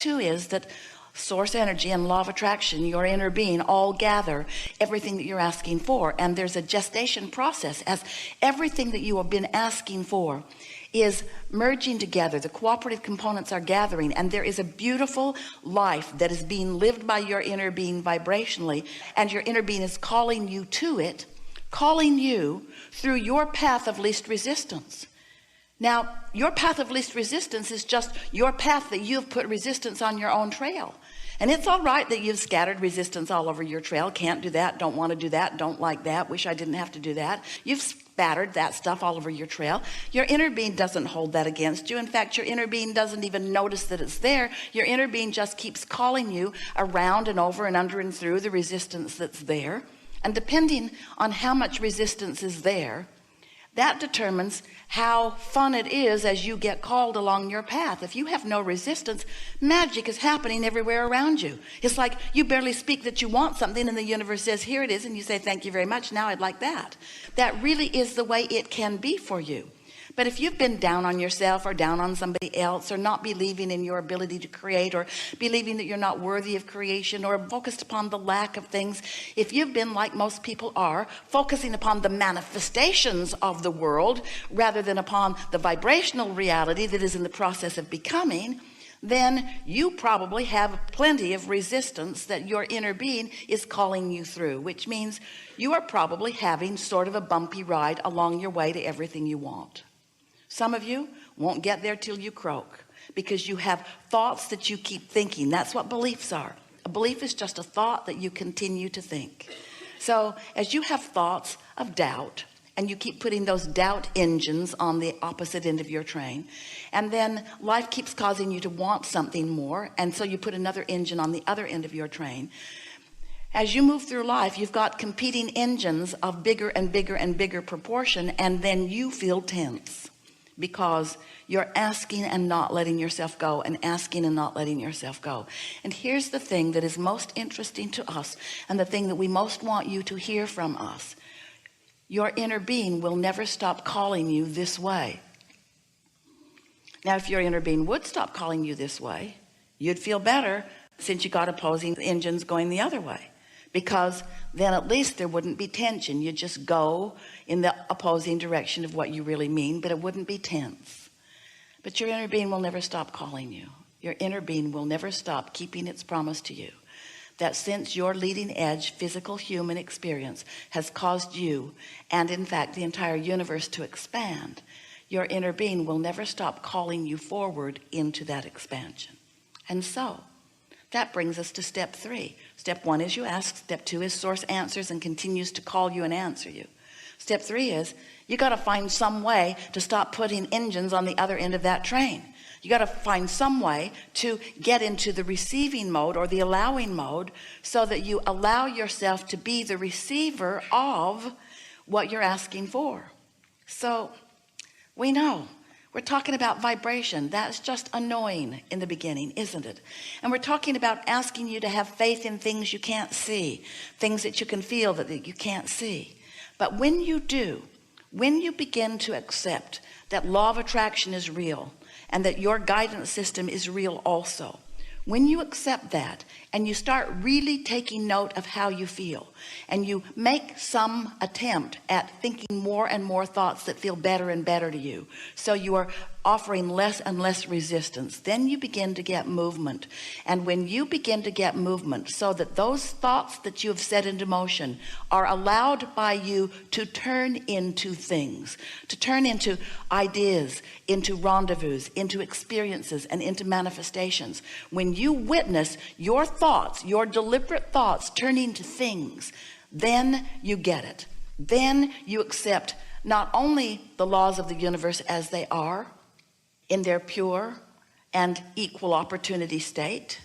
Two is that source energy and law of attraction, your inner being, all gather everything that you're asking for. And there's a gestation process as everything that you have been asking for is merging together. The cooperative components are gathering, and there is a beautiful life that is being lived by your inner being vibrationally, and your inner being is calling you to it, calling you through your path of least resistance. Now, your path of least resistance is just your path that you've put resistance on your own trail. And it's all right that you've scattered resistance all over your trail. Can't do that, don't want to do that, don't like that, wish I didn't have to do that. You've spattered that stuff all over your trail. Your inner being doesn't hold that against you. In fact, your inner being doesn't even notice that it's there. Your inner being just keeps calling you around and over and under and through the resistance that's there. And depending on how much resistance is there, that determines how fun it is as you get called along your path. If you have no resistance, magic is happening everywhere around you. It's like you barely speak that you want something and the universe says, here it is. And you say, thank you very much. Now I'd like that. That really is the way it can be for you. But if you've been down on yourself or down on somebody else, or not believing in your ability to create, or believing that you're not worthy of creation, or focused upon the lack of things, if you've been, like most people are, focusing upon the manifestations of the world rather than upon the vibrational reality that is in the process of becoming, then you probably have plenty of resistance that your inner being is calling you through, which means you are probably having sort of a bumpy ride along your way to everything you want. Some of you won't get there till you croak, because you have thoughts that you keep thinking. That's what beliefs are. A belief is just a thought that you continue to think. So as you have thoughts of doubt, and you keep putting those doubt engines on the opposite end of your train, and then life keeps causing you to want something more, and so you put another engine on the other end of your train. As you move through life, you've got competing engines of bigger and bigger and bigger proportion, and then you feel tense because you're asking and not letting yourself go, and asking and not letting yourself go. And here's the thing that is most interesting to us, and the thing that we most want you to hear from us. Your inner being will never stop calling you this way. Now, if your inner being would stop calling you this way, you'd feel better, since you got opposing engines going the other way, because then at least there wouldn't be tension. You just go in the opposing direction of what you really mean, but it wouldn't be tense. But your inner being will never stop calling you. Your inner being will never stop keeping its promise to you, that since your leading edge physical human experience has caused you, and in fact the entire universe, to expand, your inner being will never stop calling you forward into that expansion. And so that brings us to step 3. Step 1 is you ask. Step 2 is source answers and continues to call you and answer you. Step 3 is you got to find some way to stop putting engines on the other end of that train. You got to find some way to get into the receiving mode, or the allowing mode, so that you allow yourself to be the receiver of what you're asking for. So we know we're talking about vibration. That's just annoying in the beginning, isn't it? And we're talking about asking you to have faith in things you can't see, things that you can feel that you can't see. But when you do, when you begin to accept that law of attraction is real, and that your guidance system is real also, when you accept that and you start really taking note of how you feel, and you make some attempt at thinking more and more thoughts that feel better and better to you, so you are offering less and less resistance, then you begin to get movement. And when you begin to get movement, so that those thoughts that you have set into motion are allowed by you to turn into things, to turn into ideas, into rendezvous, into experiences, and into manifestations. When you witness your thoughts, your deliberate thoughts turning to things, then you get it. Then you accept not only the laws of the universe as they are, in their pure and equal opportunity state,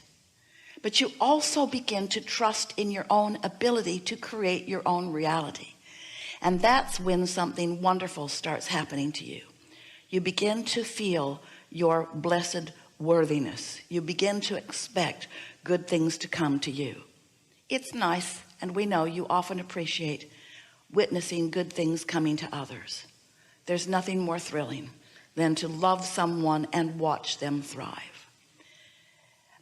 but you also begin to trust in your own ability to create your own reality. And that's when something wonderful starts happening to you. You begin to feel your blessed worthiness. You begin to expect good things to come to you. It's nice, and we know you often appreciate witnessing good things coming to others. There's nothing more thrilling than to love someone and watch them thrive.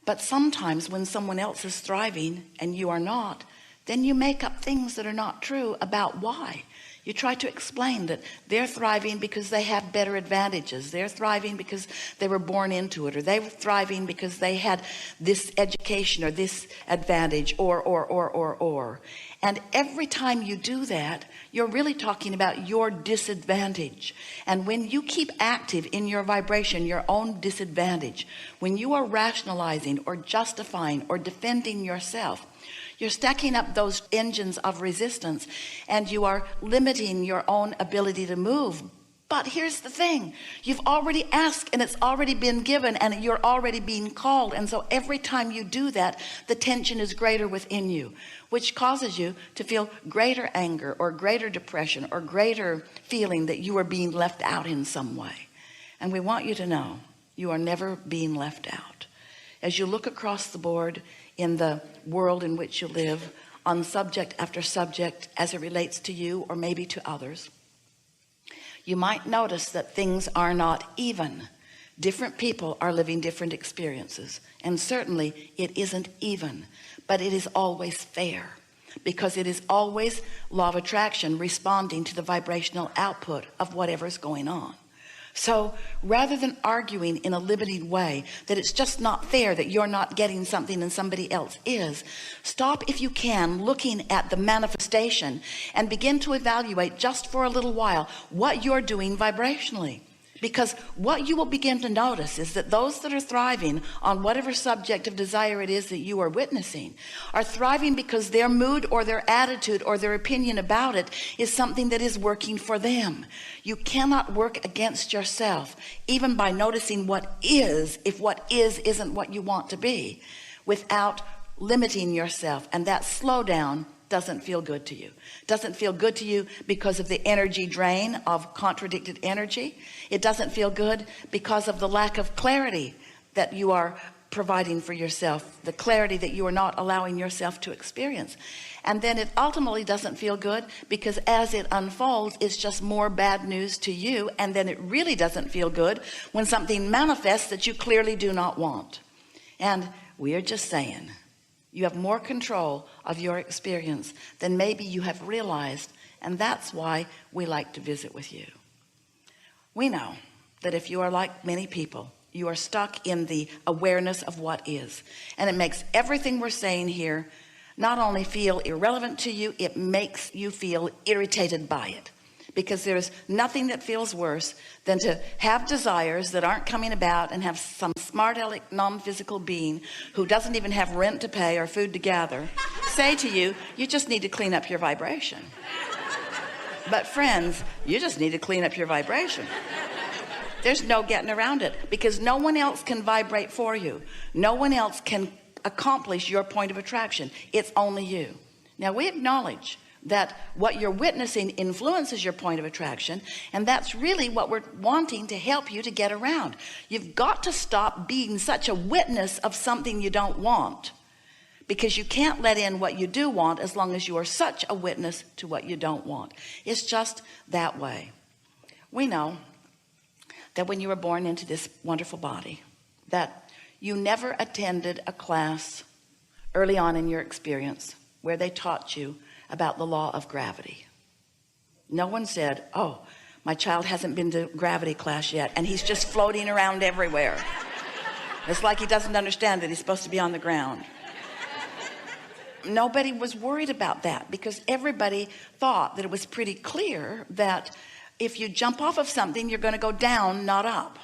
But sometimes when someone else is thriving and you are not, then you make up things that are not true about why. You try to explain that they're thriving because they have better advantages. They're thriving because they were born into it, or they were thriving because they had this education or this advantage, or. And every time you do that, you're really talking about your disadvantage. And when you keep active in your vibration, your own disadvantage, when you are rationalizing or justifying or defending yourself, you're stacking up those engines of resistance, and you are limiting your own ability to move. But here's the thing, you've already asked and it's already been given, and you're already being called. And so every time you do that, the tension is greater within you, which causes you to feel greater anger or greater depression or greater feeling that you are being left out in some way. And we want you to know you are never being left out. As you look across the board in the world in which you live, on subject after subject as it relates to you or maybe to others, you might notice that things are not even. Different people are living different experiences, and certainly it isn't even, but it is always fair, because it is always law of attraction responding to the vibrational output of whatever's going on. So rather than arguing in a limited way that it's just not fair that you're not getting something and somebody else is, stop if you can looking at the manifestation and begin to evaluate just for a little while what you're doing vibrationally. Because what you will begin to notice is that those that are thriving on whatever subject of desire it is that you are witnessing are thriving because their mood or their attitude or their opinion about it is something that is working for them. You cannot work against yourself, even by noticing what is, if what is isn't what you want to be, without limiting yourself. And that slowdown doesn't feel good to you. Doesn't feel good to you because of the energy drain of contradicted energy. It doesn't feel good because of the lack of clarity that you are providing for yourself, the clarity that you are not allowing yourself to experience. And then it ultimately doesn't feel good because as it unfolds, it's just more bad news to you. And then it really doesn't feel good when something manifests that you clearly do not want. And we are just saying, you have more control of your experience than maybe you have realized, and that's why we like to visit with you. We know that if you are like many people, you are stuck in the awareness of what is, and it makes everything we're saying here not only feel irrelevant to you, it makes you feel irritated by it. Because there's nothing that feels worse than to have desires that aren't coming about and have some smart aleck non-physical being who doesn't even have rent to pay or food to gather say to you, you just need to clean up your vibration. But friends, you just need to clean up your vibration. There's no getting around it, because no one else can vibrate for you. No one else can accomplish your point of attraction. It's only you. Now we acknowledge that what you're witnessing influences your point of attraction, and that's really what we're wanting to help you to get around. You've got to stop being such a witness of something you don't want, because you can't let in what you do want as long as you are such a witness to what you don't want. It's just that way. We know that when you were born into this wonderful body, that you never attended a class early on in your experience where they taught you about the law of gravity. No one said, oh, my child hasn't been to gravity class yet and he's just floating around everywhere. It's like he doesn't understand that he's supposed to be on the ground. Nobody was worried about that, because everybody thought that it was pretty clear that if you jump off of something, you're going to go down, not up.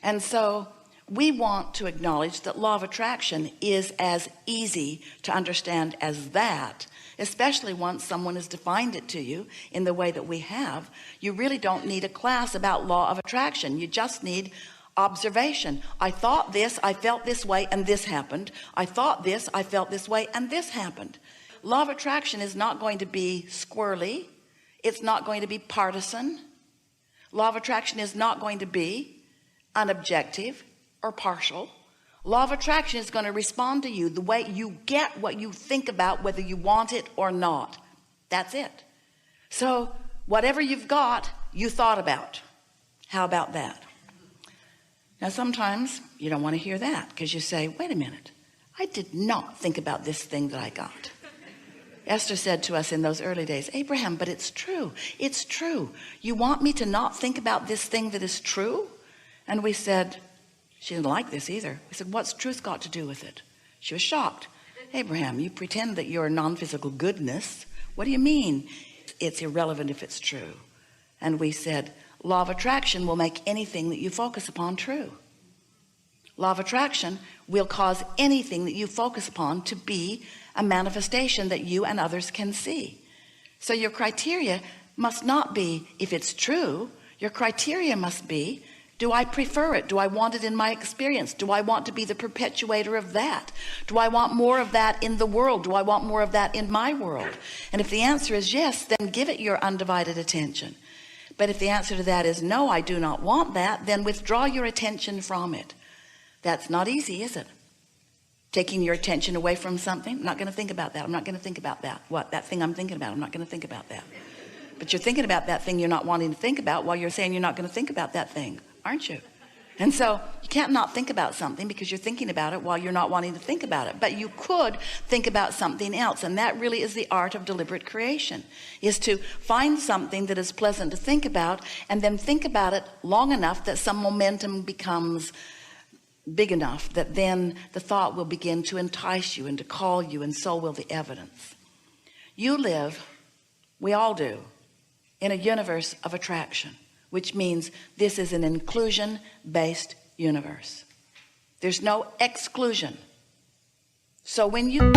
And so we want to acknowledge that law of attraction is as easy to understand as that, especially once someone has defined it to you in the way that we have. You really don't need a class about law of attraction. You just need observation. I thought this, I felt this way, and this happened. I thought this, I felt this way, and this happened. Law of attraction is not going to be squirrely. It's not going to be partisan. Law of attraction is not going to be unobjective or partial. Law of attraction is going to respond to you the way you get what you think about, whether you want it or not. That's it. So whatever you've got, you thought about. How about that? Now sometimes You don't want to hear that because you say, wait a minute, I did not think about this thing that I got. Esther said to us in those early days, Abraham, but it's true. It's true. You want me to not think about this thing that is true? And we said, she didn't like this either. We said, what's truth got to do with it? She was shocked. Abraham, you pretend that you're non-physical goodness. What do you mean? It's irrelevant if it's true. And we said, law of attraction will make anything that you focus upon true. Law of attraction will cause anything that you focus upon to be a manifestation that you and others can see. So your criteria must not be if it's true. Your criteria must be, do I prefer it? Do I want it in my experience? Do I want to be the perpetuator of that? Do I want more of that in the world? Do I want more of that in my world? And if the answer is yes, then give it your undivided attention. But if the answer to that is no, I do not want that, then withdraw your attention from it. That's not easy, is it? Taking your attention away from something. I'm not going to think about that. I'm not going to think about that. What? That thing I'm thinking about. I'm not going to think about that. But you're thinking about that thing you're not wanting to think about while you're saying you're not going to think about that thing, aren't you? And so you can't not think about something because you're thinking about it while you're not wanting to think about it. But you could think about something else. And that really is the art of deliberate creation, is to find something that is pleasant to think about and then think about it long enough that some momentum becomes big enough that then the thought will begin to entice you and to call you, and so will the evidence. You live, we all do, in a universe of attraction, which means this is an inclusion-based universe. There's no exclusion. So when you